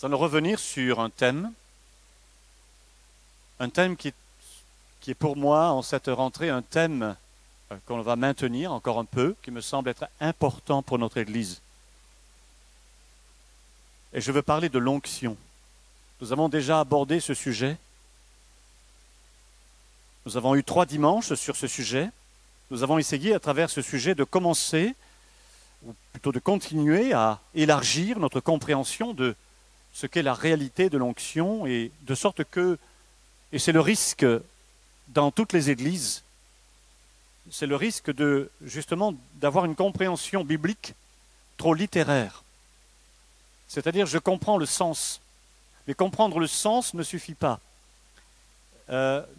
Nous allons revenir sur un thème qui est pour moi, en cette rentrée, un thème qu'on va maintenir encore un peu, qui me semble être important pour notre Église. Et je veux parler de l'onction. Nous avons déjà abordé ce sujet. Nous avons eu 3 dimanches sur ce sujet. Nous avons essayé à travers ce sujet de commencer, ou plutôt de continuer à élargir notre compréhension de ce qu'est la réalité de l'onction, et de sorte que, et c'est le risque dans toutes les églises, c'est le risque de, justement, d'avoir une compréhension biblique trop littéraire. C'est-à-dire, je comprends le sens, mais comprendre le sens ne suffit pas.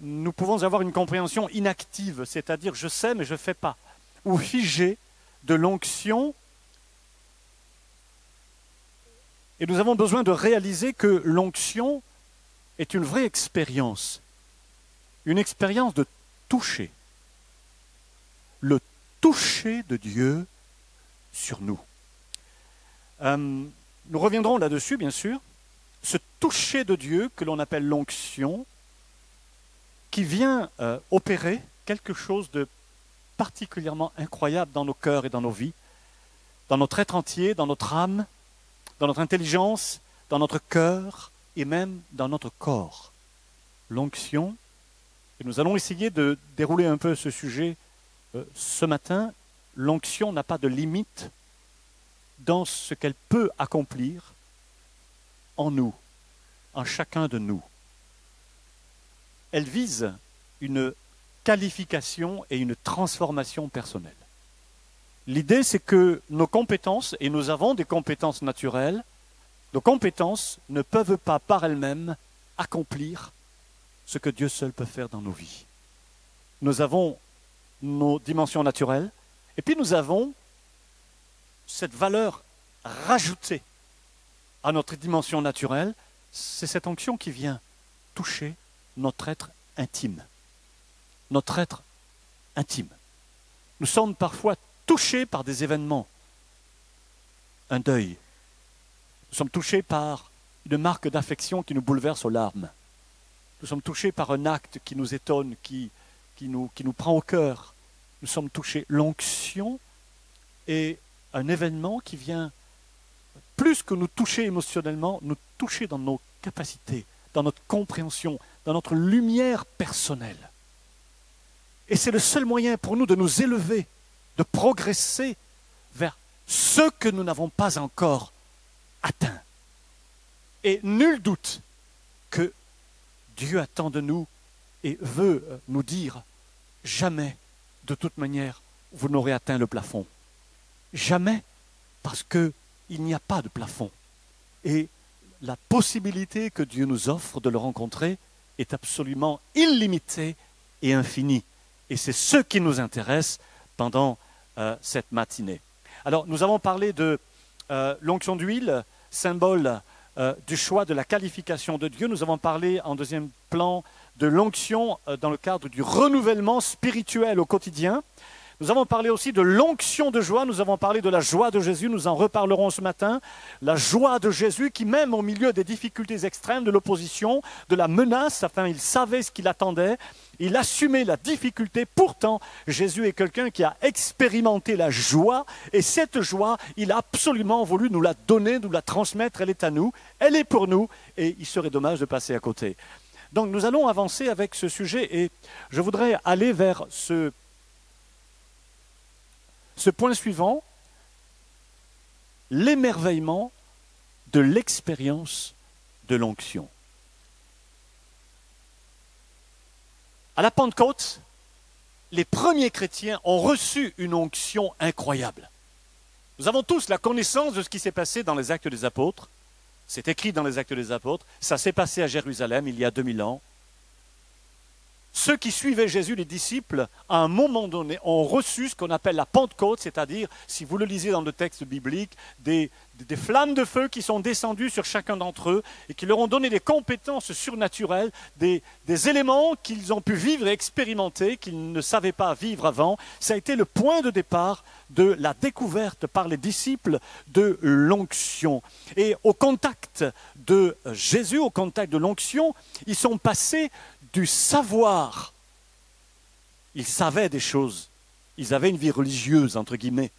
Nous pouvons avoir une compréhension inactive, c'est-à-dire je sais mais je ne fais pas, ou figée de l'onction. Et nous avons besoin de réaliser que l'onction est une vraie expérience, une expérience de toucher, le toucher de Dieu sur nous. Nous reviendrons là-dessus, bien sûr, ce toucher de Dieu que l'on appelle l'onction, qui vient opérer quelque chose de particulièrement incroyable dans nos cœurs et dans nos vies, dans notre être entier, dans notre âme, dans notre intelligence, dans notre cœur et même dans notre corps. L'onction, et nous allons essayer de dérouler un peu ce sujet ce matin. L'onction n'a pas de limite dans ce qu'elle peut accomplir en nous, en chacun de nous. Elle vise une qualification et une transformation personnelle. L'idée, c'est que nos compétences, et nous avons des compétences naturelles, nos compétences ne peuvent pas par elles-mêmes accomplir ce que Dieu seul peut faire dans nos vies. Nous avons nos dimensions naturelles, et puis nous avons cette valeur rajoutée à notre dimension naturelle, c'est cette onction qui vient toucher notre être intime. Notre être intime. Nous sommes parfois touchés par des événements, un deuil. Nous sommes touchés par une marque d'affection qui nous bouleverse aux larmes. Nous sommes touchés par un acte qui nous étonne, qui nous prend au cœur. Nous sommes touchés. L'onction est un événement qui vient, plus que nous toucher émotionnellement, nous toucher dans nos capacités, dans notre compréhension, dans notre lumière personnelle. Et c'est le seul moyen pour nous de nous élever, de progresser vers ce que nous n'avons pas encore atteint. Et nul doute que Dieu attend de nous et veut nous dire, jamais, de toute manière, vous n'aurez atteint le plafond. Jamais, parce qu'il n'y a pas de plafond. Et la possibilité que Dieu nous offre de le rencontrer est absolument illimitée et infinie. Et c'est ce qui nous intéresse pendant cette matinée. Alors, nous avons parlé de l'onction d'huile, symbole du choix de la qualification de Dieu. Nous avons parlé en deuxième plan de l'onction dans le cadre du renouvellement spirituel au quotidien. Nous avons parlé aussi de l'onction de joie, nous avons parlé de la joie de Jésus, nous en reparlerons ce matin. La joie de Jésus qui, même au milieu des difficultés extrêmes, de l'opposition, de la menace, enfin, il savait ce qu'il attendait, il assumait la difficulté. Pourtant, Jésus est quelqu'un qui a expérimenté la joie, et cette joie, il a absolument voulu nous la donner, nous la transmettre, elle est à nous, elle est pour nous, et il serait dommage de passer à côté. Donc nous allons avancer avec ce sujet, et je voudrais aller vers ce point suivant, l'émerveillement de l'expérience de l'onction. À la Pentecôte, les premiers chrétiens ont reçu une onction incroyable. Nous avons tous la connaissance de ce qui s'est passé dans les Actes des Apôtres. C'est écrit dans les Actes des Apôtres. Ça s'est passé à Jérusalem il y a 2000 ans. ceux qui suivaient Jésus, les disciples, à un moment donné, ont reçu ce qu'on appelle la Pentecôte, c'est-à-dire, si vous le lisez dans le texte biblique, des flammes de feu qui sont descendues sur chacun d'entre eux et qui leur ont donné des compétences surnaturelles, des éléments qu'ils ont pu vivre et expérimenter, qu'ils ne savaient pas vivre avant. Ça a été le point de départ de la découverte par les disciples de l'onction. Et au contact de Jésus, au contact de l'onction, ils sont passés du savoir. Ils savaient des choses. Ils avaient une vie religieuse, entre guillemets.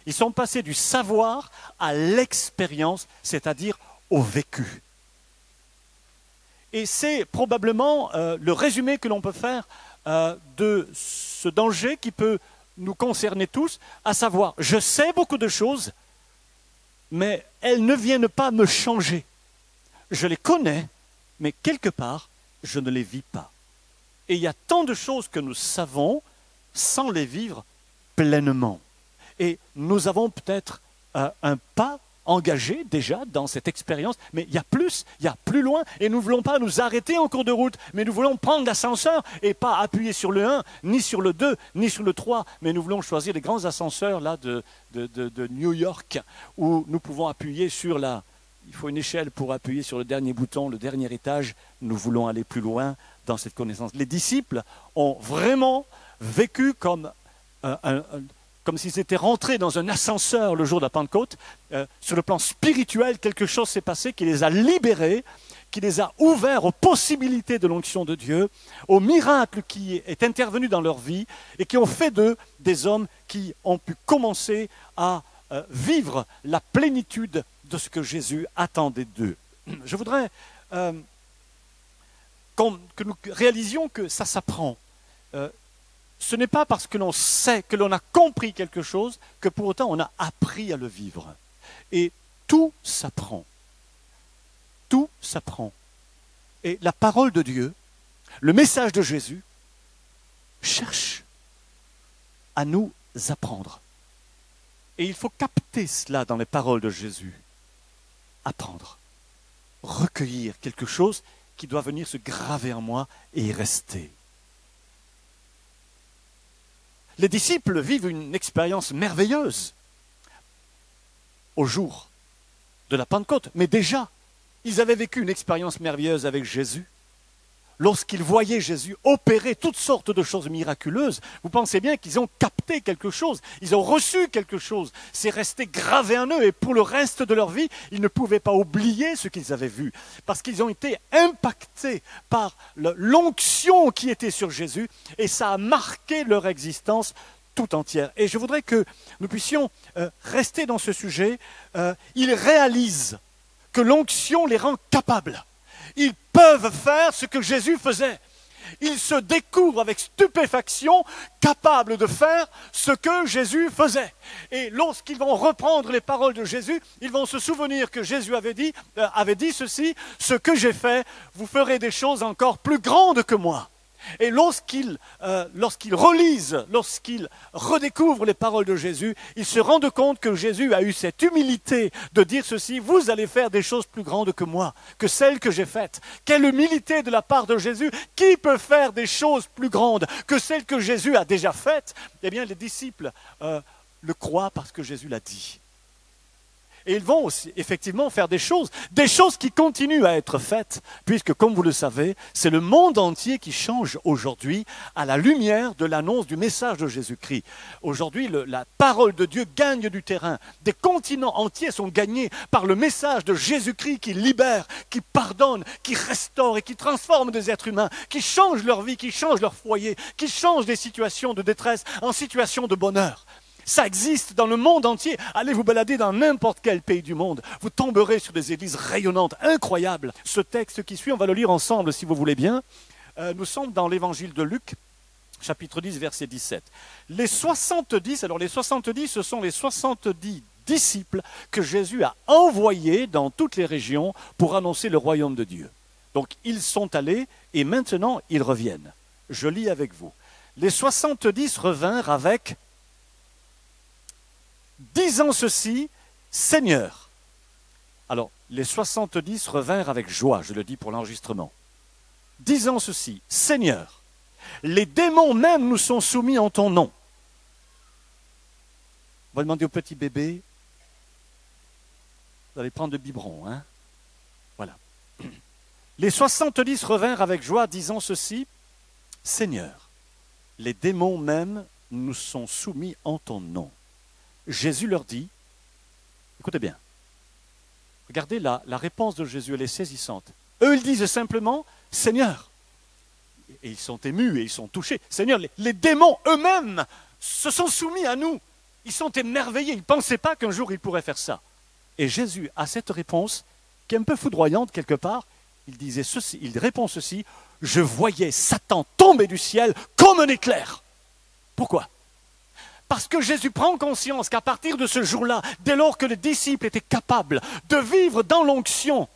Ils sont passés du savoir à l'expérience, c'est-à-dire au vécu. Et c'est probablement le résumé que l'on peut faire de ce danger qui peut nous concerner tous, à savoir, je sais beaucoup de choses, mais elles ne viennent pas me changer. Je les connais, mais quelque part, je ne les vis pas. Et il y a tant de choses que nous savons sans les vivre pleinement. Et nous avons peut-être un pas engagé déjà dans cette expérience, mais il y a plus loin, et nous ne voulons pas nous arrêter en cours de route, mais nous voulons prendre l'ascenseur et pas appuyer sur le 1, ni sur le 2, ni sur le 3, mais nous voulons choisir les grands ascenseurs là, de New York, où nous pouvons appuyer sur il faut une échelle pour appuyer sur le dernier bouton, le dernier étage. Nous voulons aller plus loin dans cette connaissance. Les disciples ont vraiment vécu comme s'ils étaient rentrés dans un ascenseur le jour de la Pentecôte. Sur le plan spirituel, quelque chose s'est passé qui les a libérés, qui les a ouverts aux possibilités de l'onction de Dieu, au miracle qui est intervenu dans leur vie et qui ont fait d'eux des hommes qui ont pu commencer à vivre la plénitude de ce que Jésus attendait d'eux. Je voudrais que nous réalisions que ça s'apprend. Ce n'est pas parce que l'on sait, que l'on a compris quelque chose, que pour autant on a appris à le vivre. Et tout s'apprend. Tout s'apprend. Et la parole de Dieu, le message de Jésus, cherche à nous apprendre. Et il faut capter cela dans les paroles de Jésus. Apprendre. Recueillir quelque chose qui doit venir se graver en moi et y rester. Les disciples vivent une expérience merveilleuse au jour de la Pentecôte. Mais déjà, ils avaient vécu une expérience merveilleuse avec Jésus. Lorsqu'ils voyaient Jésus opérer toutes sortes de choses miraculeuses, vous pensez bien qu'ils ont capté quelque chose, ils ont reçu quelque chose. C'est resté gravé en eux et pour le reste de leur vie, ils ne pouvaient pas oublier ce qu'ils avaient vu. Parce qu'ils ont été impactés par l'onction qui était sur Jésus et ça a marqué leur existence tout entière. Et je voudrais que nous puissions rester dans ce sujet. Ils réalisent que l'onction les rend capables. Ils peuvent faire ce que Jésus faisait. Ils se découvrent avec stupéfaction capables de faire ce que Jésus faisait. Et lorsqu'ils vont reprendre les paroles de Jésus, ils vont se souvenir que Jésus avait dit ceci, « Ce que j'ai fait, vous ferez des choses encore plus grandes que moi. » Et lorsqu'ils relisent, lorsqu'ils redécouvrent les paroles de Jésus, ils se rendent compte que Jésus a eu cette humilité de dire ceci, vous allez faire des choses plus grandes que moi, que celles que j'ai faites. Quelle humilité de la part de Jésus, qui peut faire des choses plus grandes que celles que Jésus a déjà faites? Eh bien, les disciples le croient parce que Jésus l'a dit. Et ils vont aussi effectivement faire des choses qui continuent à être faites, puisque comme vous le savez, c'est le monde entier qui change aujourd'hui à la lumière de l'annonce du message de Jésus-Christ. Aujourd'hui, la parole de Dieu gagne du terrain. Des continents entiers sont gagnés par le message de Jésus-Christ qui libère, qui pardonne, qui restaure et qui transforme des êtres humains, qui change leur vie, qui change leur foyer, qui change des situations de détresse en situations de bonheur. Ça existe dans le monde entier. Allez vous balader dans n'importe quel pays du monde. Vous tomberez sur des églises rayonnantes, incroyables. Ce texte qui suit, on va le lire ensemble si vous voulez bien. Nous sommes dans l'évangile de Luc, chapitre 10, verset 17. Les 70, ce sont les 70 disciples que Jésus a envoyés dans toutes les régions pour annoncer le royaume de Dieu. Donc ils sont allés et maintenant ils reviennent. Je lis avec vous. Les 70 revinrent avec... disant ceci, Seigneur. Alors, les 70 revinrent avec joie, je le dis pour l'enregistrement. Disant ceci, Seigneur, Les démons même nous sont soumis en ton nom. On va demander au petit bébé, vous allez prendre le biberon, hein? Voilà. Les 70 revinrent avec joie, disant ceci, Seigneur, les démons même nous sont soumis en ton nom. Jésus leur dit, écoutez bien, regardez la réponse de Jésus, elle est saisissante. Eux, ils disent simplement, Seigneur, et ils sont émus et ils sont touchés, Seigneur, les démons eux-mêmes se sont soumis à nous. Ils sont émerveillés, ils ne pensaient pas qu'un jour ils pourraient faire ça. Et Jésus a cette réponse qui est un peu foudroyante quelque part. Il répond ceci, je voyais Satan tomber du ciel comme un éclair. Pourquoi? Parce que Jésus prend conscience qu'à partir de ce jour-là, dès lors que les disciples étaient capables de vivre dans l'onction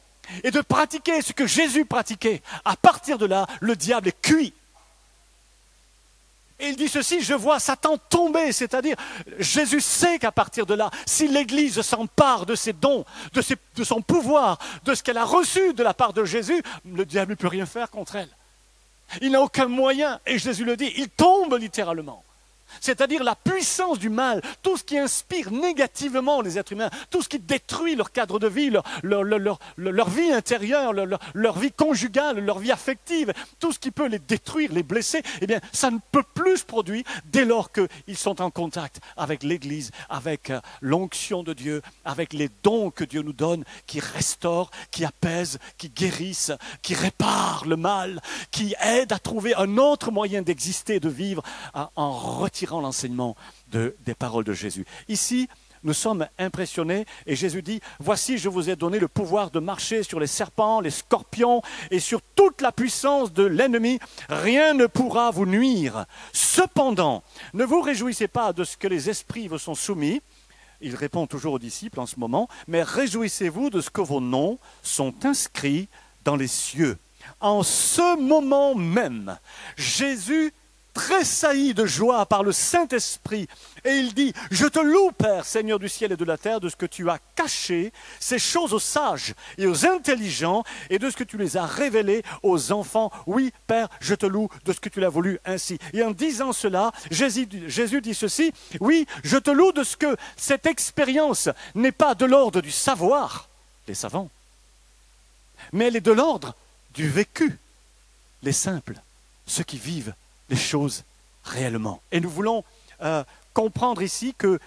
et de pratiquer ce que Jésus pratiquait, à partir de là, le diable est cuit. Et il dit ceci, je vois Satan tomber, c'est-à-dire Jésus sait qu'à partir de là, si l'Église s'empare de ses dons, de son pouvoir, de ce qu'elle a reçu de la part de Jésus, le diable ne peut rien faire contre elle. Il n'a aucun moyen, et Jésus le dit, il tombe littéralement. C'est-à-dire la puissance du mal, tout ce qui inspire négativement les êtres humains, tout ce qui détruit leur cadre de vie, leur vie intérieure, leur vie conjugale, leur vie affective, tout ce qui peut les détruire, les blesser, eh bien, ça ne peut plus se produire dès lors qu'ils sont en contact avec l'Église, avec l'onction de Dieu, avec les dons que Dieu nous donne, qui restaurent, qui apaisent, qui guérissent, qui réparent le mal, qui aident à trouver un autre moyen d'exister, de vivre, en retirant l'enseignement des paroles de Jésus. Ici, nous sommes impressionnés et Jésus dit, voici, je vous ai donné le pouvoir de marcher sur les serpents, les scorpions et sur toute la puissance de l'ennemi. Rien ne pourra vous nuire. Cependant, ne vous réjouissez pas de ce que les esprits vous sont soumis. Il répond toujours aux disciples en ce moment, mais réjouissez-vous de ce que vos noms sont inscrits dans les cieux. En ce moment même, Jésus tressaillit de joie par le Saint-Esprit, et il dit, je te loue, Père, Seigneur du ciel et de la terre, de ce que tu as caché ces choses aux sages et aux intelligents, et de ce que tu les as révélées aux enfants. Oui, Père, je te loue de ce que tu l'as voulu ainsi. Et en disant cela, Jésus dit ceci, oui, je te loue de ce que cette expérience n'est pas de l'ordre du savoir, les savants, mais elle est de l'ordre du vécu, les simples, ceux qui vivent les choses réellement. Et nous voulons comprendre ici qu'il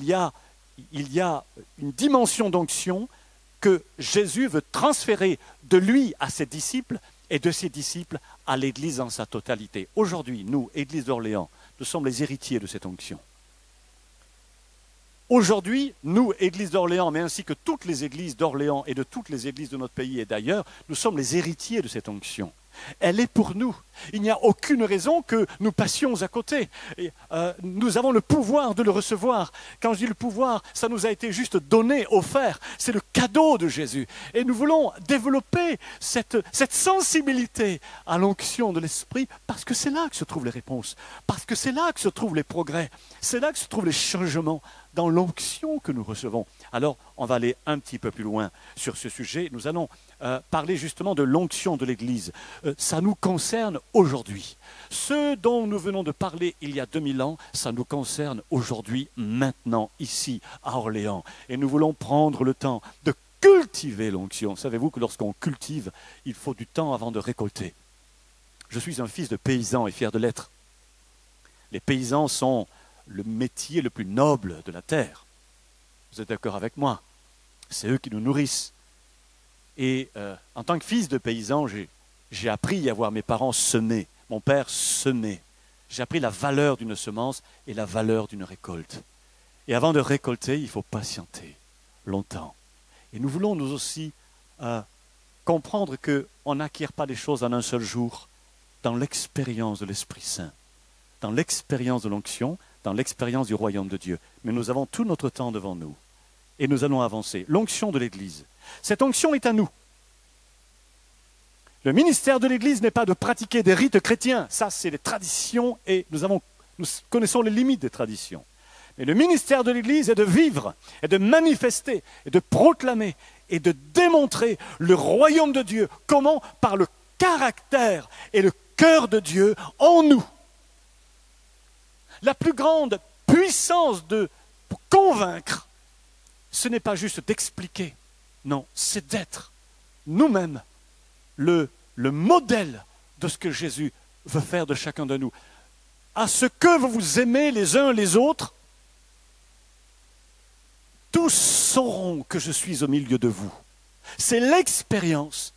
y a une dimension d'onction que Jésus veut transférer de lui à ses disciples et de ses disciples à l'Église dans sa totalité. Aujourd'hui, nous, Église d'Orléans, nous sommes les héritiers de cette onction. Aujourd'hui, nous, Église d'Orléans, mais ainsi que toutes les églises d'Orléans et de toutes les églises de notre pays et d'ailleurs, nous sommes les héritiers de cette onction. Elle est pour nous. Il n'y a aucune raison que nous passions à côté. Et, nous avons le pouvoir de le recevoir. Quand je dis le pouvoir, ça nous a été juste donné, offert. C'est le cadeau de Jésus. Et nous voulons développer cette sensibilité à l'onction de l'Esprit parce que c'est là que se trouvent les réponses. Parce que c'est là que se trouvent les progrès. C'est là que se trouvent les changements dans l'onction que nous recevons. Alors, on va aller un petit peu plus loin sur ce sujet. Nous allons parler justement de l'onction de l'Église. Ça nous concerne aujourd'hui. Ce dont nous venons de parler il y a 2000 ans, ça nous concerne aujourd'hui, maintenant, ici, à Orléans. Et nous voulons prendre le temps de cultiver l'onction. Savez-vous que lorsqu'on cultive, il faut du temps avant de récolter. Je suis un fils de paysan et fier de l'être. Les paysans sont le métier le plus noble de la terre. Vous êtes d'accord avec moi? C'est eux qui nous nourrissent. Et en tant que fils de paysan, j'ai appris à voir mes parents semer. Mon père semait. J'ai appris la valeur d'une semence et la valeur d'une récolte. Et avant de récolter, il faut patienter longtemps. Et nous voulons nous aussi comprendre qu'on n'acquiert pas les choses en un seul jour dans l'expérience de l'Esprit Saint, dans l'expérience de l'onction, dans l'expérience du royaume de Dieu. Mais nous avons tout notre temps devant nous. Et nous allons avancer. L'onction de l'Église. Cette onction est à nous. Le ministère de l'Église n'est pas de pratiquer des rites chrétiens. Ça, c'est les traditions et nous connaissons les limites des traditions. Mais le ministère de l'Église est de vivre, et de manifester, et de proclamer, et de démontrer le royaume de Dieu. Comment? Par le caractère et le cœur de Dieu en nous. La plus grande puissance pour convaincre, ce n'est pas juste d'expliquer, non, c'est d'être nous-mêmes le modèle de ce que Jésus veut faire de chacun de nous. À ce que vous vous aimez les uns les autres, tous sauront que je suis au milieu de vous. C'est l'expérience,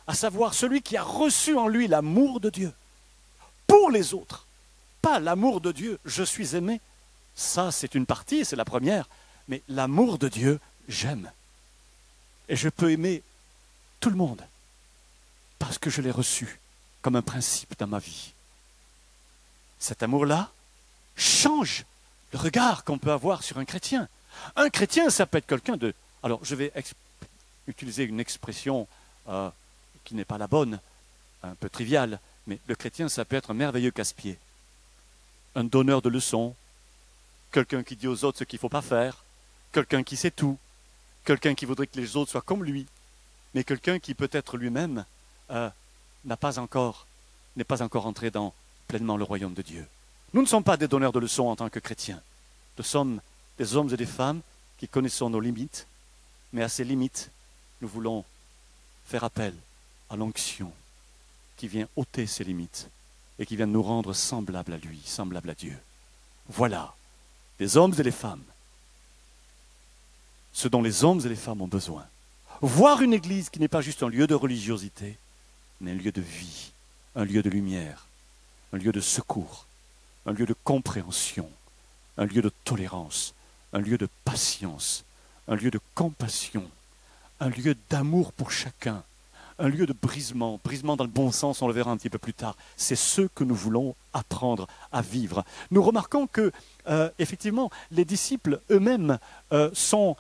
à savoir celui qui a reçu en lui l'amour de Dieu pour les autres. Pas l'amour de Dieu, je suis aimé. Ça, c'est une partie, c'est la première. Mais l'amour de Dieu, j'aime. Et je peux aimer tout le monde parce que je l'ai reçu comme un principe dans ma vie. Cet amour-là change le regard qu'on peut avoir sur un chrétien. Un chrétien, ça peut être quelqu'un de... Alors, je vais utiliser une expression qui n'est pas la bonne, un peu triviale, mais le chrétien, ça peut être un merveilleux casse-pied, un donneur de leçons, quelqu'un qui dit aux autres ce qu'il ne faut pas faire, quelqu'un qui sait tout, quelqu'un qui voudrait que les autres soient comme lui, mais quelqu'un qui peut-être lui-même n'est pas encore entré dans pleinement le royaume de Dieu. Nous ne sommes pas des donneurs de leçons en tant que chrétiens. Nous sommes des hommes et des femmes qui connaissons nos limites, mais à ces limites, nous voulons faire appel à l'onction qui vient ôter ces limites et qui vient nous rendre semblables à lui, semblables à Dieu. Voilà, les hommes et les femmes, ce dont les hommes et les femmes ont besoin. Voir une église qui n'est pas juste un lieu de religiosité, mais un lieu de vie, un lieu de lumière, un lieu de secours, un lieu de compréhension, un lieu de tolérance, un lieu de patience, un lieu de compassion, un lieu d'amour pour chacun, un lieu de brisement dans le bon sens, on le verra un petit peu plus tard. C'est ce que nous voulons apprendre à vivre. Nous remarquons que, effectivement, les disciples eux-mêmes sont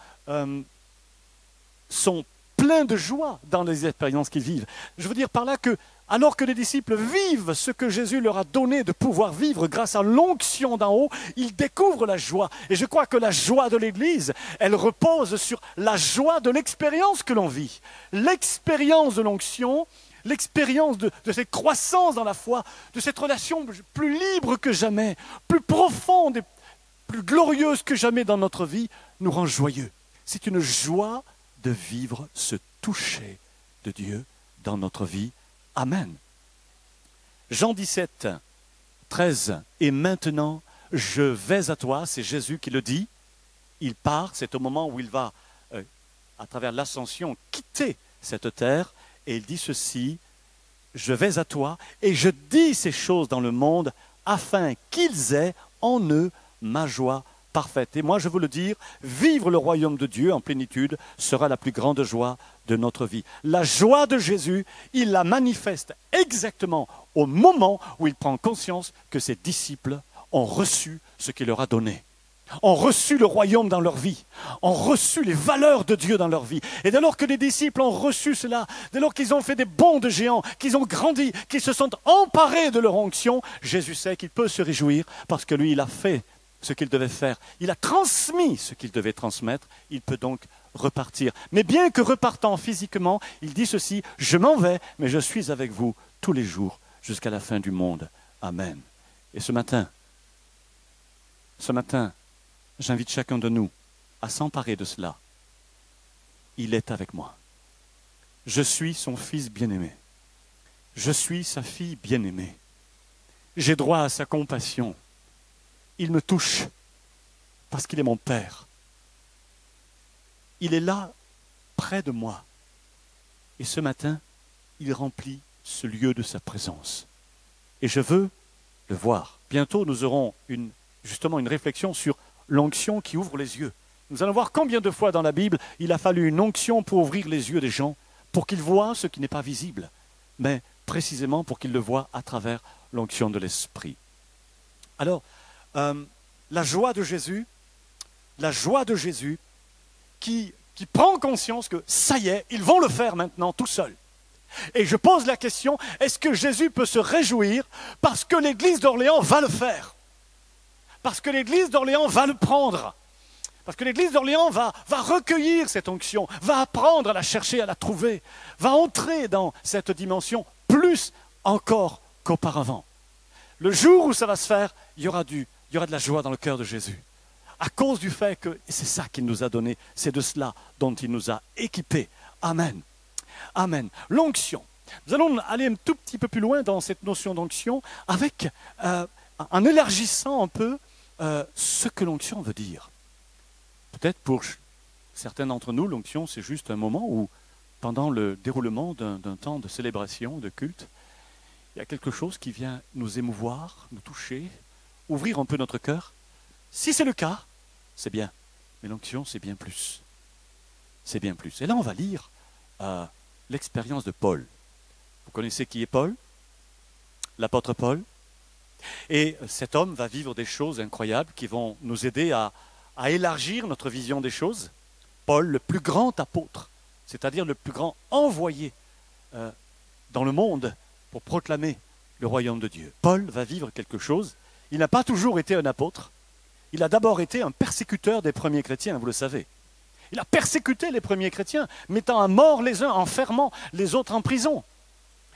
pleins de joie dans les expériences qu'ils vivent. Je veux dire par là que, alors que les disciples vivent ce que Jésus leur a donné de pouvoir vivre grâce à l'onction d'en haut, ils découvrent la joie. Et je crois que la joie de l'Église, elle repose sur la joie de l'expérience que l'on vit. L'expérience de l'onction, l'expérience de cette croissance dans la foi, de cette relation plus libre que jamais, plus profonde et plus glorieuse que jamais dans notre vie, nous rend joyeux. C'est une joie de vivre ce toucher de Dieu dans notre vie. Amen. Jean 17, 13. Et maintenant, je vais à toi. C'est Jésus qui le dit. Il part. C'est au moment où il va, à travers l'ascension, quitter cette terre. Et il dit ceci. Je vais à toi et je dis ces choses dans le monde afin qu'ils aient en eux ma joie parfaite. Et moi, je veux le dire, vivre le royaume de Dieu en plénitude sera la plus grande joie de notre vie. La joie de Jésus, il la manifeste exactement au moment où il prend conscience que ses disciples ont reçu ce qu'il leur a donné, ont reçu le royaume dans leur vie, ont reçu les valeurs de Dieu dans leur vie. Et dès lors que les disciples ont reçu cela, dès lors qu'ils ont fait des bonds de géants, qu'ils ont grandi, qu'ils se sont emparés de leur onction, Jésus sait qu'il peut se réjouir parce que lui, il a fait ce qu'il devait faire. Il a transmis ce qu'il devait transmettre. Il peut donc repartir. Mais bien que repartant physiquement, il dit ceci, « Je m'en vais, mais je suis avec vous tous les jours jusqu'à la fin du monde. Amen. » Et ce matin, j'invite chacun de nous à s'emparer de cela. Il est avec moi. Je suis son fils bien-aimé. Je suis sa fille bien-aimée. J'ai droit à sa compassion. Il me touche parce qu'il est mon Père. Il est là, près de moi. Et ce matin, il remplit ce lieu de sa présence. Et je veux le voir. Bientôt, nous aurons justement une réflexion sur l'onction qui ouvre les yeux. Nous allons voir combien de fois dans la Bible il a fallu une onction pour ouvrir les yeux des gens, pour qu'ils voient ce qui n'est pas visible, mais précisément pour qu'ils le voient à travers l'onction de l'Esprit. Alors, la joie de Jésus qui prend conscience que ça y est, ils vont le faire maintenant tout seuls. Et je pose la question, est-ce que Jésus peut se réjouir parce que l'église d'Orléans va le faire? Parce que l'église d'Orléans va le prendre? Parce que l'église d'Orléans va recueillir cette onction, va apprendre à la chercher, à la trouver, va entrer dans cette dimension plus encore qu'auparavant. Le jour où ça va se faire, il y aura de la joie dans le cœur de Jésus. À cause du fait que c'est ça qu'il nous a donné, c'est de cela dont il nous a équipés. Amen. Amen. L'onction. Nous allons aller un tout petit peu plus loin dans cette notion d'onction avec, en élargissant un peu ce que l'onction veut dire. Peut-être pour certains d'entre nous, l'onction, c'est juste un moment où, pendant le déroulement d'un temps de célébration, de culte, il y a quelque chose qui vient nous émouvoir, nous toucher, ouvrir un peu notre cœur. Si c'est le cas, c'est bien. Mais l'onction, c'est bien plus. C'est bien plus. Et là, on va lire l'expérience de Paul. Vous connaissez qui est Paul? L'apôtre Paul. Et cet homme va vivre des choses incroyables qui vont nous aider à élargir notre vision des choses. Paul, le plus grand apôtre, c'est-à-dire le plus grand envoyé dans le monde pour proclamer le royaume de Dieu. Paul va vivre quelque chose. Il n'a pas toujours été un apôtre. Il a d'abord été un persécuteur des premiers chrétiens, vous le savez. Il a persécuté les premiers chrétiens, mettant à mort les uns, enfermant les autres en prison.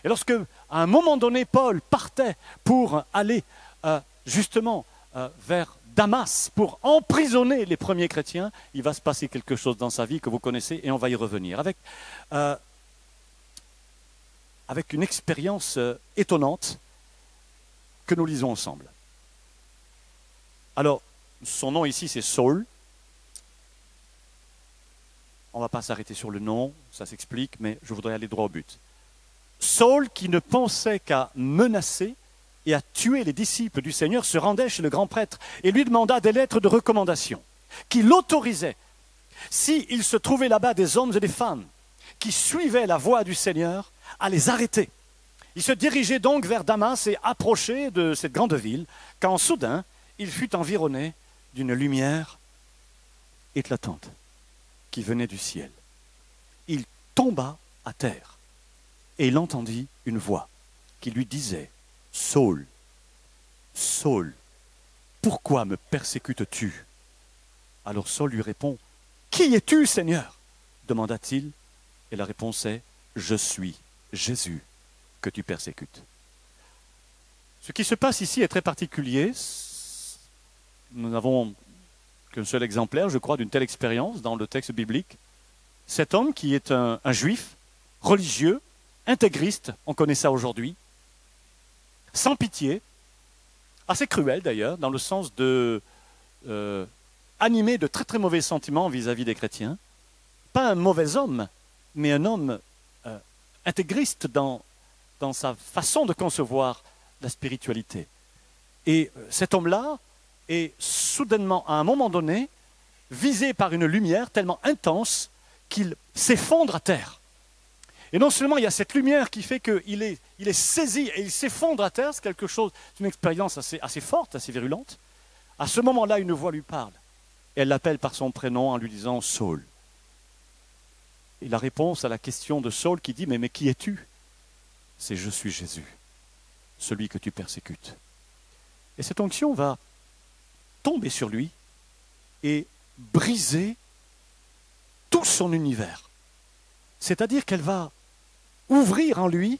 Et lorsque, à un moment donné, Paul partait pour aller justement vers Damas, pour emprisonner les premiers chrétiens, il va se passer quelque chose dans sa vie que vous connaissez et on va y revenir. Avec une expérience étonnante que nous lisons ensemble. Alors, son nom ici, c'est Saul. On ne va pas s'arrêter sur le nom, ça s'explique, mais je voudrais aller droit au but. Saul, qui ne pensait qu'à menacer et à tuer les disciples du Seigneur, se rendait chez le grand prêtre et lui demanda des lettres de recommandation qui l'autorisaient, s'il se trouvait là-bas des hommes et des femmes qui suivaient la voie du Seigneur, à les arrêter. Il se dirigeait donc vers Damas et approchait de cette grande ville, quand soudain, il fut environné d'une lumière éclatante qui venait du ciel. Il tomba à terre et il entendit une voix qui lui disait « Saul, Saul, pourquoi me persécutes-tu » Alors Saul lui répond « Qui es-tu, Seigneur » demanda-t-il, et la réponse est « Je suis Jésus que tu persécutes ». Ce qui se passe ici est très particulier. Nous n'avons qu'un seul exemplaire, je crois, d'une telle expérience dans le texte biblique. Cet homme qui est un juif, religieux, intégriste, on connaît ça aujourd'hui, sans pitié, assez cruel d'ailleurs, dans le sens de animé de très très mauvais sentiments vis-à-vis des chrétiens. Pas un mauvais homme, mais un homme intégriste dans sa façon de concevoir la spiritualité. Et cet homme-là est soudainement, à un moment donné, visé par une lumière tellement intense qu'il s'effondre à terre. Et non seulement il y a cette lumière qui fait qu'il est saisi et il s'effondre à terre, c'est quelque chose, c'est une expérience assez forte, assez virulente. À ce moment-là, une voix lui parle. Et elle l'appelle par son prénom en lui disant « Saul ». Et la réponse à la question de Saul qui dit « Mais qui es-tu » c'est « Je suis Jésus, celui que tu persécutes ». Et cette onction va tomber sur lui et briser tout son univers. C'est-à-dire qu'elle va ouvrir en lui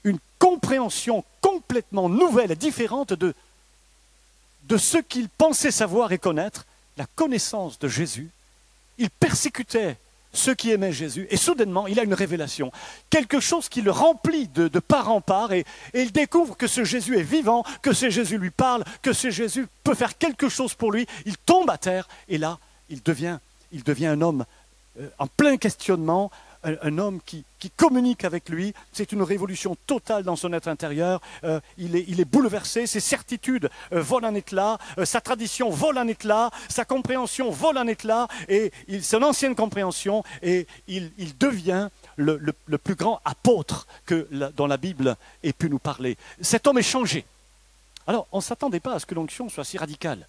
une compréhension complètement nouvelle et différente de ce qu'il pensait savoir et connaître, la connaissance de Jésus. Il persécutait ceux qui aimaient Jésus, et soudainement, il a une révélation, quelque chose qui le remplit de part en part, et il découvre que ce Jésus est vivant, que ce Jésus lui parle, que ce Jésus peut faire quelque chose pour lui. Il tombe à terre, et là, il devient un homme en plein questionnement, un homme qui communique avec lui. C'est une révolution totale dans son être intérieur. Il est bouleversé, ses certitudes volent en éclats, sa tradition vole en éclats, sa compréhension vole en éclats, et son ancienne compréhension, et il devient le plus grand apôtre dont la Bible ait pu nous parler. Cet homme est changé. Alors, on ne s'attendait pas à ce que l'onction soit si radicale.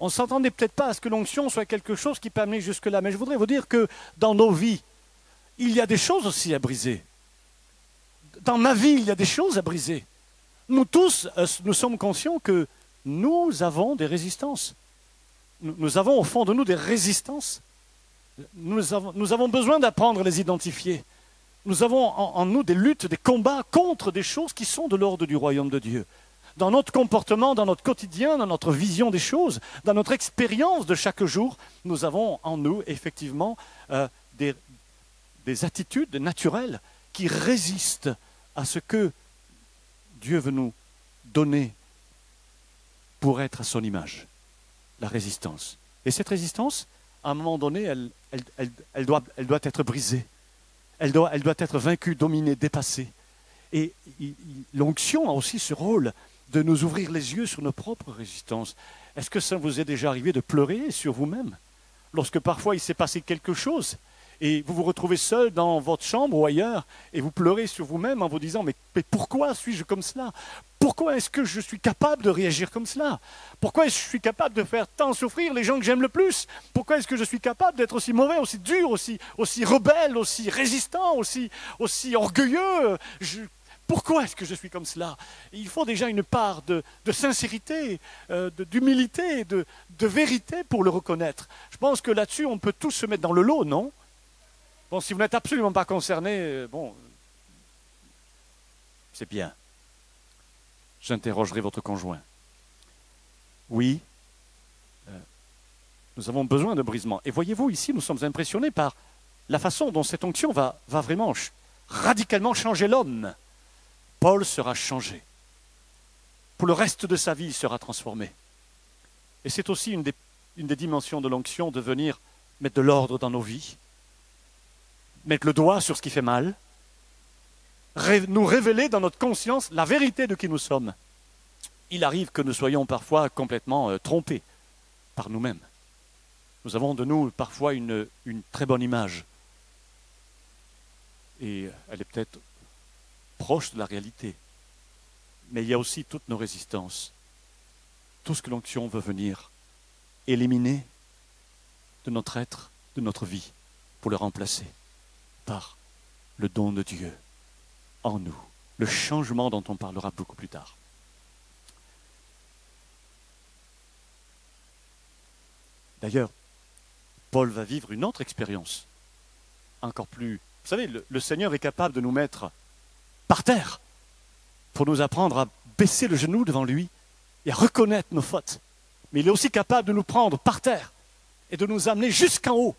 On ne s'attendait peut-être pas à ce que l'onction soit quelque chose qui peut amener jusque-là. Mais je voudrais vous dire que dans nos vies, il y a des choses aussi à briser. Dans ma vie, il y a des choses à briser. Nous tous, nous sommes conscients que nous avons des résistances. Nous avons au fond de nous des résistances. Nous avons besoin d'apprendre à les identifier. nous avons en nous des luttes, des combats contre des choses qui sont de l'ordre du royaume de Dieu. Dans notre comportement, dans notre quotidien, dans notre vision des choses, dans notre expérience de chaque jour, nous avons en nous effectivement des attitudes naturelles qui résistent à ce que Dieu veut nous donner pour être à son image, la résistance. Et cette résistance, à un moment donné, elle doit être brisée. Elle doit être vaincue, dominée, dépassée. Et l'onction a aussi ce rôle de nous ouvrir les yeux sur nos propres résistances. Est-ce que ça vous est déjà arrivé de pleurer sur vous-même lorsque parfois il s'est passé quelque chose et vous vous retrouvez seul dans votre chambre ou ailleurs et vous pleurez sur vous-même en vous disant mais pourquoi suis-je comme cela? Pourquoi est-ce que je suis capable de réagir comme cela? Pourquoi est-ce que je suis capable de faire tant souffrir les gens que j'aime le plus? Pourquoi est-ce que je suis capable d'être aussi mauvais, aussi dur, aussi rebelle, aussi résistant, aussi orgueilleux? Pourquoi est-ce que je suis comme cela? Il faut déjà une part de sincérité, d'humilité, de vérité pour le reconnaître. Je pense que là-dessus, on peut tous se mettre dans le lot, non? Bon, si vous n'êtes absolument pas concerné, bon, c'est bien. J'interrogerai votre conjoint. Oui, nous avons besoin de brisement. Et voyez-vous, ici, nous sommes impressionnés par la façon dont cette onction va vraiment radicalement changer l'homme. Paul sera changé. Pour le reste de sa vie, il sera transformé. Et c'est aussi une des dimensions de l'onction de venir mettre de l'ordre dans nos vies, mettre le doigt sur ce qui fait mal, nous révéler dans notre conscience la vérité de qui nous sommes. Il arrive que nous soyons parfois complètement trompés par nous-mêmes. Nous avons de nous parfois une très bonne image. Et elle est peut-être proche de la réalité. Mais il y a aussi toutes nos résistances. Tout ce que l'onction veut venir éliminer de notre être, de notre vie, pour le remplacer par le don de Dieu en nous, le changement dont on parlera beaucoup plus tard. D'ailleurs, Paul va vivre une autre expérience, encore plus... Vous savez, le Seigneur est capable de nous mettre par terre pour nous apprendre à baisser le genou devant lui et à reconnaître nos fautes. Mais il est aussi capable de nous prendre par terre et de nous amener jusqu'en haut.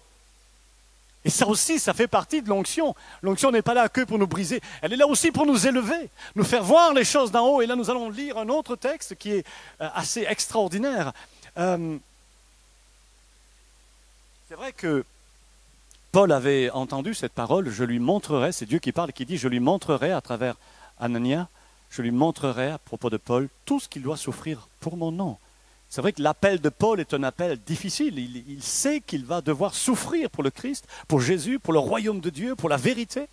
Et ça aussi, ça fait partie de l'onction. L'onction n'est pas là que pour nous briser. Elle est là aussi pour nous élever, nous faire voir les choses d'en haut. Et là, nous allons lire un autre texte qui est assez extraordinaire. C'est vrai que Paul avait entendu cette parole, je lui montrerai, c'est Dieu qui parle, qui dit, je lui montrerai à travers Anania, je lui montrerai à propos de Paul tout ce qu'il doit souffrir pour mon nom. C'est vrai que l'appel de Paul est un appel difficile. Il sait qu'il va devoir souffrir pour le Christ, pour Jésus, pour le royaume de Dieu, pour la vérité.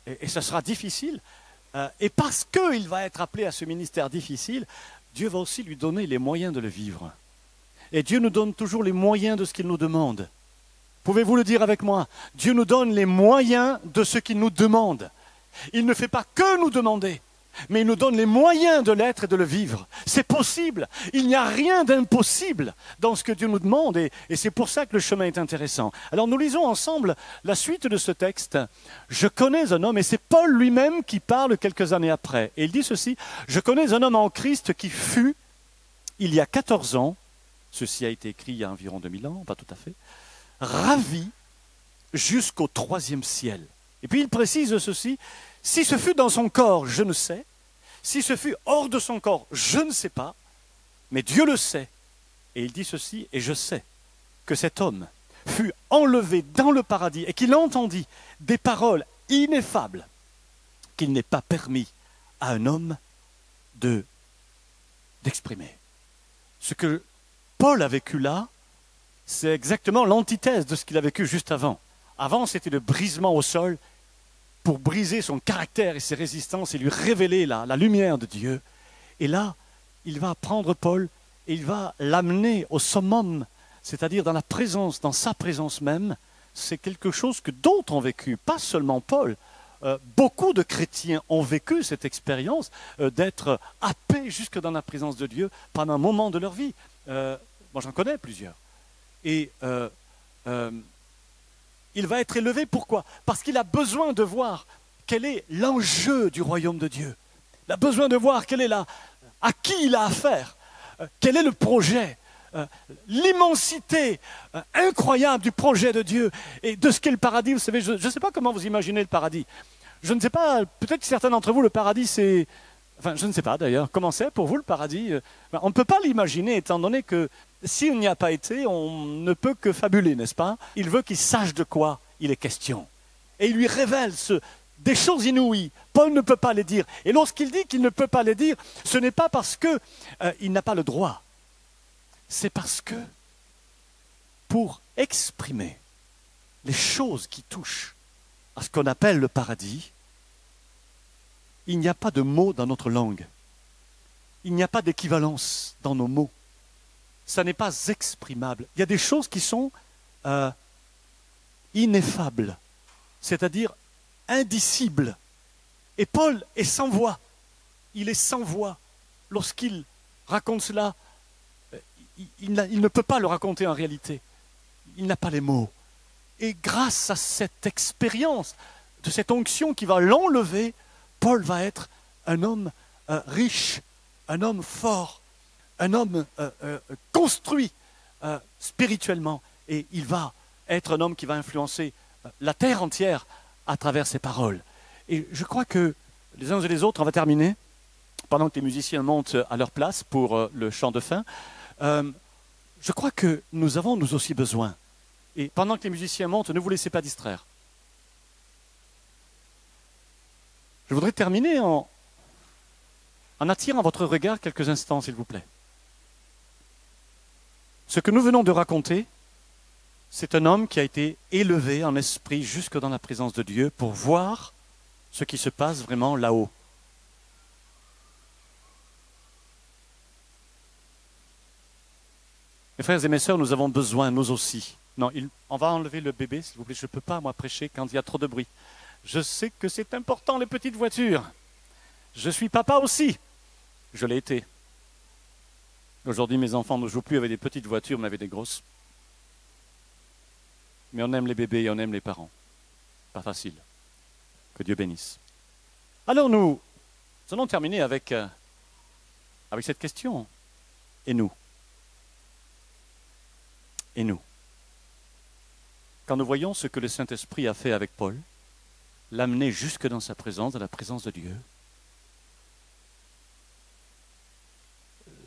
Et ce sera difficile. Et parce qu'il va être appelé à ce ministère difficile, Dieu va aussi lui donner les moyens de le vivre. Et Dieu nous donne toujours les moyens de ce qu'il nous demande. Pouvez-vous le dire avec moi? Dieu nous donne les moyens de ce qu'il nous demande. Il ne fait pas que nous demander, mais il nous donne les moyens de l'être et de le vivre. C'est possible. Il n'y a rien d'impossible dans ce que Dieu nous demande et c'est pour ça que le chemin est intéressant. Alors nous lisons ensemble la suite de ce texte. Je connais un homme, et c'est Paul lui-même qui parle quelques années après. Et il dit ceci, je connais un homme en Christ qui fut, il y a 14 ans, ceci a été écrit il y a environ 2000 ans, pas tout à fait, ravi jusqu'au 3e ciel. Et puis il précise ceci, si ce fut dans son corps, je ne sais, si ce fut hors de son corps, je ne sais pas, mais Dieu le sait. Et il dit ceci, et je sais que cet homme fut enlevé dans le paradis et qu'il entendit des paroles ineffables qu'il n'est pas permis à un homme d'exprimer. Ce que Paul a vécu là, c'est exactement l'antithèse de ce qu'il a vécu juste avant. Avant, c'était le brisement au sol pour briser son caractère et ses résistances et lui révéler la lumière de Dieu. Et là, il va prendre Paul et il va l'amener au summum, c'est-à-dire dans la présence, dans sa présence même. C'est quelque chose que d'autres ont vécu, pas seulement Paul. Beaucoup de chrétiens ont vécu cette expérience d'être happés jusque dans la présence de Dieu pendant un moment de leur vie. Moi, j'en connais plusieurs. Et il va être élevé. Pourquoi? Parce qu'il a besoin de voir quel est l'enjeu du royaume de Dieu. Il a besoin de voir à qui il a affaire, quel est le projet, l'immensité incroyable du projet de Dieu et de ce qu'est le paradis. Vous savez, je ne sais pas comment vous imaginez le paradis. Je ne sais pas, peut-être que certains d'entre vous, le paradis, c'est... Enfin, je ne sais pas d'ailleurs, comment c'est pour vous le paradis? On ne peut pas l'imaginer, étant donné que si on n'y a pas été, on ne peut que fabuler, n'est-ce pas? Il veut qu'il sache de quoi il est question. Et il lui révèle des choses inouïes. Paul ne peut pas les dire. Et lorsqu'il dit qu'il ne peut pas les dire, ce n'est pas parce qu'il n'a pas le droit. C'est parce que, pour exprimer les choses qui touchent à ce qu'on appelle le paradis, il n'y a pas de mots dans notre langue. Il n'y a pas d'équivalence dans nos mots. Ça n'est pas exprimable. Il y a des choses qui sont ineffables, c'est-à-dire indicibles. Et Paul est sans voix. Il est sans voix. Lorsqu'il raconte cela, il ne peut pas le raconter en réalité. Il n'a pas les mots. Et grâce à cette expérience, de cette onction qui va l'enlever, Paul va être un homme riche, un homme fort, un homme construit spirituellement. Et il va être un homme qui va influencer la terre entière à travers ses paroles. Et je crois que les uns et les autres, on va terminer, pendant que les musiciens montent à leur place pour le chant de fin, je crois que nous avons nous aussi besoin. Et pendant que les musiciens montent, ne vous laissez pas distraire. Je voudrais terminer en attirant votre regard quelques instants, s'il vous plaît. Ce que nous venons de raconter, c'est un homme qui a été élevé en esprit jusque dans la présence de Dieu pour voir ce qui se passe vraiment là-haut. Mes frères et mes sœurs, nous avons besoin, nous aussi. Non, on va enlever le bébé, s'il vous plaît. Je ne peux pas, moi, prêcher quand il y a trop de bruit. Je sais que c'est important, les petites voitures. Je suis papa aussi. Je l'ai été. Aujourd'hui, mes enfants ne jouent plus avec des petites voitures, mais avec des grosses. Mais on aime les bébés et on aime les parents. Pas facile. Que Dieu bénisse. Alors nous allons terminer avec cette question. Et nous? Et nous? Quand nous voyons ce que le Saint-Esprit a fait avec Paul, l'amener jusque dans sa présence, dans la présence de Dieu,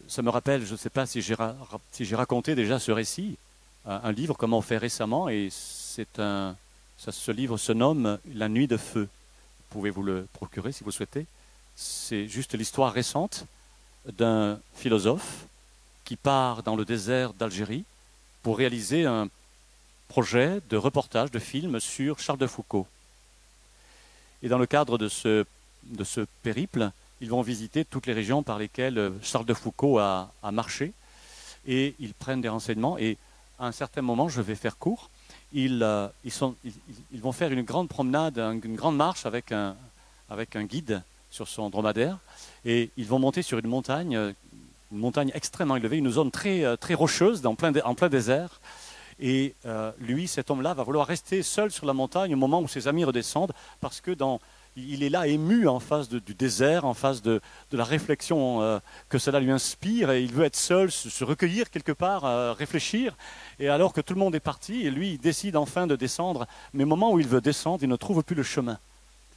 ça me rappelle, je ne sais pas si j'ai raconté déjà ce récit, un livre qu'on m'a offert récemment, et ce livre se nomme « La nuit de feu ». Vous pouvez vous le procurer si vous souhaitez. C'est juste l'histoire récente d'un philosophe qui part dans le désert d'Algérie pour réaliser un projet de reportage, de film sur Charles de Foucault. Et dans le cadre de ce périple, ils vont visiter toutes les régions par lesquelles Charles de Foucault a marché, et ils prennent des renseignements. Et à un certain moment, je vais faire court, ils vont faire une grande promenade, une grande marche avec un guide sur son dromadaire, et ils vont monter sur une montagne extrêmement élevée, une zone très, très rocheuse, en plein désert. Et lui, cet homme-là, va vouloir rester seul sur la montagne au moment où ses amis redescendent, parce que il est là ému en face du désert, en face de la réflexion que cela lui inspire, et il veut être seul, se recueillir quelque part, réfléchir. Et alors que tout le monde est parti, et lui, il décide enfin de descendre, mais au moment où il veut descendre, il ne trouve plus le chemin.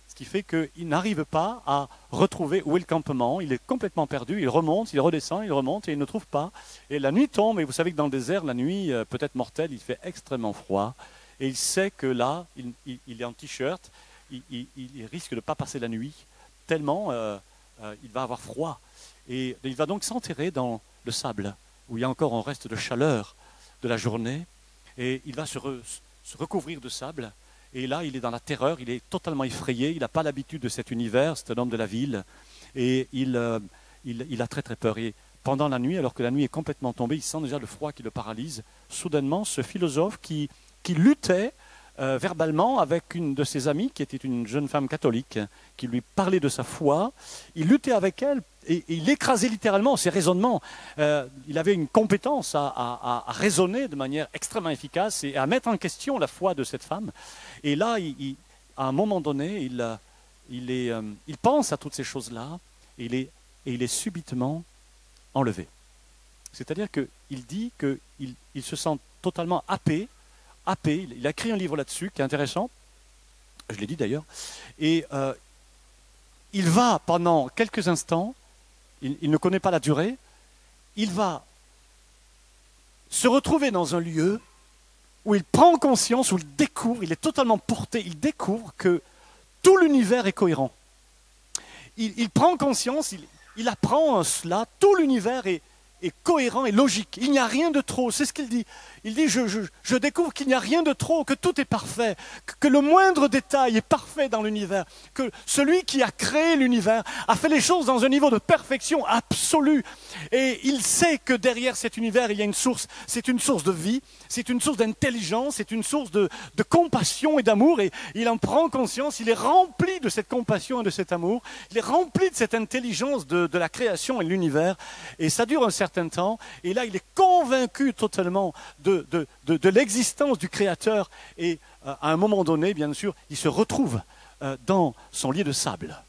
Ce qui fait qu'il n'arrive pas à retrouver où est le campement, il est complètement perdu, il remonte, il redescend, il remonte, et il ne trouve pas. Et la nuit tombe, et vous savez que dans le désert, la nuit, peut-être mortelle, il fait extrêmement froid, et il sait que là, il est en t-shirt, il risque de ne pas passer la nuit, tellement il va avoir froid. Et il va donc s'enterrer dans le sable, où il y a encore un reste de chaleur de la journée, et il va se recouvrir de sable. Et là, il est dans la terreur, il est totalement effrayé, il n'a pas l'habitude de cet univers, c'est un homme de la ville, et il a très très peur. Et pendant la nuit, alors que la nuit est complètement tombée, il sent déjà le froid qui le paralyse. Soudainement, ce philosophe qui luttait verbalement avec une de ses amies qui était une jeune femme catholique qui lui parlait de sa foi. Il luttait avec elle et il écrasait littéralement ses raisonnements. Il avait une compétence à raisonner de manière extrêmement efficace et à mettre en question la foi de cette femme. Et là, à un moment donné, il pense à toutes ces choses-là et il est subitement enlevé. C'est-à-dire qu'il dit qu'il se sent totalement happé. Il a écrit un livre là-dessus qui est intéressant, je l'ai dit d'ailleurs, et il va pendant quelques instants, il ne connaît pas la durée, il va se retrouver dans un lieu où il prend conscience, où il découvre, il est totalement porté, il découvre que tout l'univers est cohérent. Il prend conscience, il apprend cela, tout l'univers est cohérent et logique. Il n'y a rien de trop, c'est ce qu'il dit. Il dit, je découvre qu'il n'y a rien de trop, que tout est parfait, que le moindre détail est parfait dans l'univers, que celui qui a créé l'univers a fait les choses dans un niveau de perfection absolue. Et il sait que derrière cet univers, il y a une source, c'est une source de vie, c'est une source d'intelligence, c'est une source de compassion et d'amour, et il en prend conscience, il est rempli de cette compassion et de cet amour, il est rempli de cette intelligence de la création et de l'univers, et ça dure un certain temps, et là il est convaincu totalement de l'existence du Créateur, et à un moment donné, bien sûr, il se retrouve dans son lit de sable.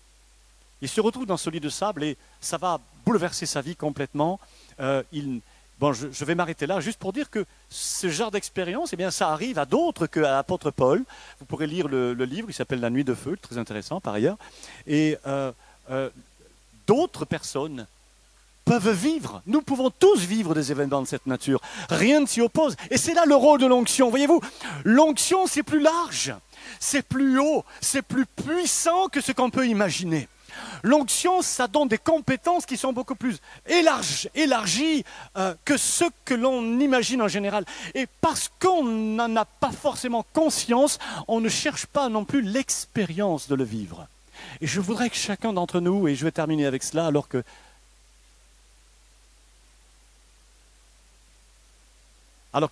Il se retrouve dans ce lit de sable et ça va bouleverser sa vie complètement. Je vais m'arrêter là juste pour dire que ce genre d'expérience, eh bien, ça arrive à d'autres qu'à l'apôtre Paul. Vous pourrez lire le livre, il s'appelle La Nuit de Feu, très intéressant par ailleurs. Et d'autres personnes peuvent vivre. Nous pouvons tous vivre des événements de cette nature. Rien ne s'y oppose. Et c'est là le rôle de l'onction. Voyez-vous, l'onction, c'est plus large, c'est plus haut, c'est plus puissant que ce qu'on peut imaginer. L'onction, ça donne des compétences qui sont beaucoup plus élargies que ce que l'on imagine en général. Et parce qu'on n'en a pas forcément conscience, on ne cherche pas non plus l'expérience de le vivre. Et je voudrais que chacun d'entre nous, et je vais terminer avec cela, alors que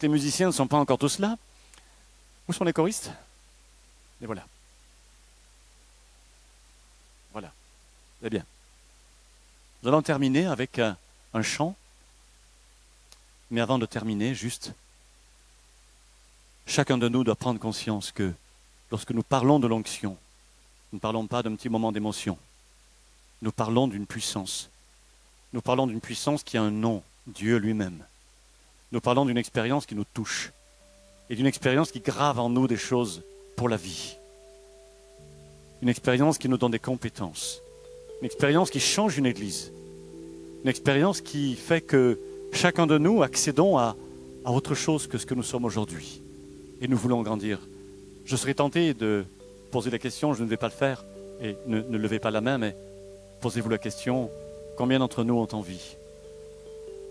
les musiciens ne sont pas encore tous là. Où sont les choristes? Et voilà. Voilà. C'est bien. Nous allons terminer avec un chant. Mais avant de terminer, juste, chacun de nous doit prendre conscience que lorsque nous parlons de l'onction, nous ne parlons pas d'un petit moment d'émotion. Nous parlons d'une puissance. Nous parlons d'une puissance qui a un nom, Dieu lui-même. Nous parlons d'une expérience qui nous touche et d'une expérience qui grave en nous des choses pour la vie. Une expérience qui nous donne des compétences. Une expérience qui change une église. Une expérience qui fait que chacun de nous accédons à autre chose que ce que nous sommes aujourd'hui. Et nous voulons grandir. Je serais tenté de poser la question, je ne vais pas le faire, et ne levez pas la main, mais posez-vous la question, combien d'entre nous ont envie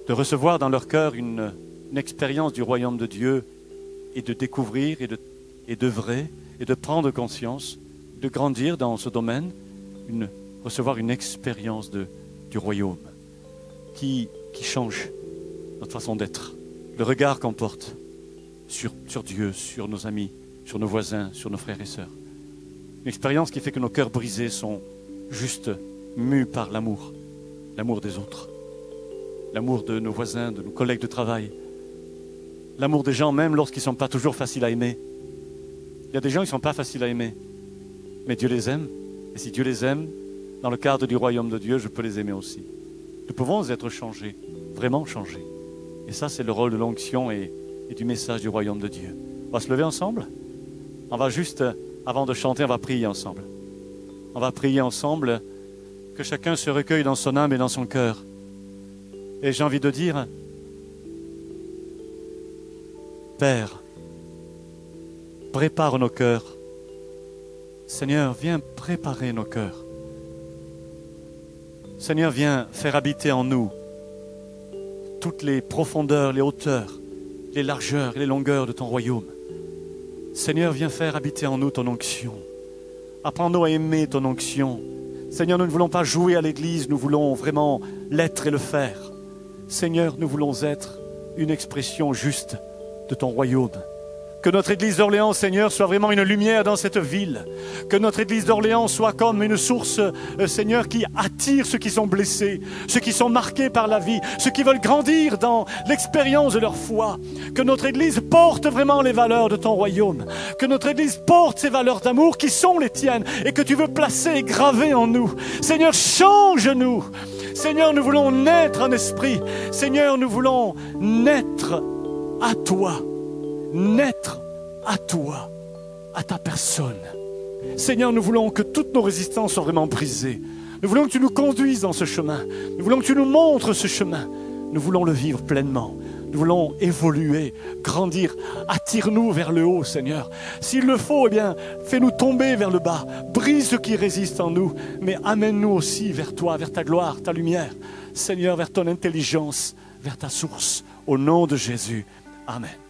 de recevoir dans leur cœur une expérience du royaume de Dieu et de découvrir et d'œuvrer et de prendre conscience, de grandir dans ce domaine, recevoir une expérience du royaume qui change notre façon d'être, le regard qu'on porte sur Dieu, sur nos amis, sur nos voisins, sur nos frères et sœurs. Une expérience qui fait que nos cœurs brisés sont juste mus par l'amour des autres. L'amour de nos voisins, de nos collègues de travail, l'amour des gens même lorsqu'ils ne sont pas toujours faciles à aimer. Il y a des gens qui ne sont pas faciles à aimer, mais Dieu les aime. Et si Dieu les aime, dans le cadre du royaume de Dieu, je peux les aimer aussi. Nous pouvons être changés, vraiment changés. Et ça, c'est le rôle de l'onction et du message du royaume de Dieu. On va se lever ensemble. On va juste, avant de chanter, on va prier ensemble. On va prier ensemble, que chacun se recueille dans son âme et dans son cœur. Et j'ai envie de dire, Père, prépare nos cœurs. Seigneur, viens préparer nos cœurs. Seigneur, viens faire habiter en nous toutes les profondeurs, les hauteurs, les largeurs et les longueurs de ton royaume. Seigneur, viens faire habiter en nous ton onction. Apprends-nous à aimer ton onction. Seigneur, nous ne voulons pas jouer à l'église, nous voulons vraiment l'être et le faire. Seigneur, nous voulons être une expression juste de ton royaume. Que notre Église d'Orléans, Seigneur, soit vraiment une lumière dans cette ville. Que notre Église d'Orléans soit comme une source, Seigneur, qui attire ceux qui sont blessés, ceux qui sont marqués par la vie, ceux qui veulent grandir dans l'expérience de leur foi. Que notre Église porte vraiment les valeurs de ton royaume. Que notre Église porte ces valeurs d'amour qui sont les tiennes et que tu veux placer et graver en nous. Seigneur, change-nous. Seigneur, nous voulons naître en esprit. Seigneur, nous voulons naître à toi. Naître à toi, à ta personne. Seigneur, nous voulons que toutes nos résistances soient vraiment brisées. Nous voulons que tu nous conduises dans ce chemin. Nous voulons que tu nous montres ce chemin. Nous voulons le vivre pleinement. Nous voulons évoluer, grandir. Attire-nous vers le haut, Seigneur. S'il le faut, eh bien, fais-nous tomber vers le bas. Brise ce qui résiste en nous, mais amène-nous aussi vers toi, vers ta gloire, ta lumière. Seigneur, vers ton intelligence, vers ta source. Au nom de Jésus. Amen.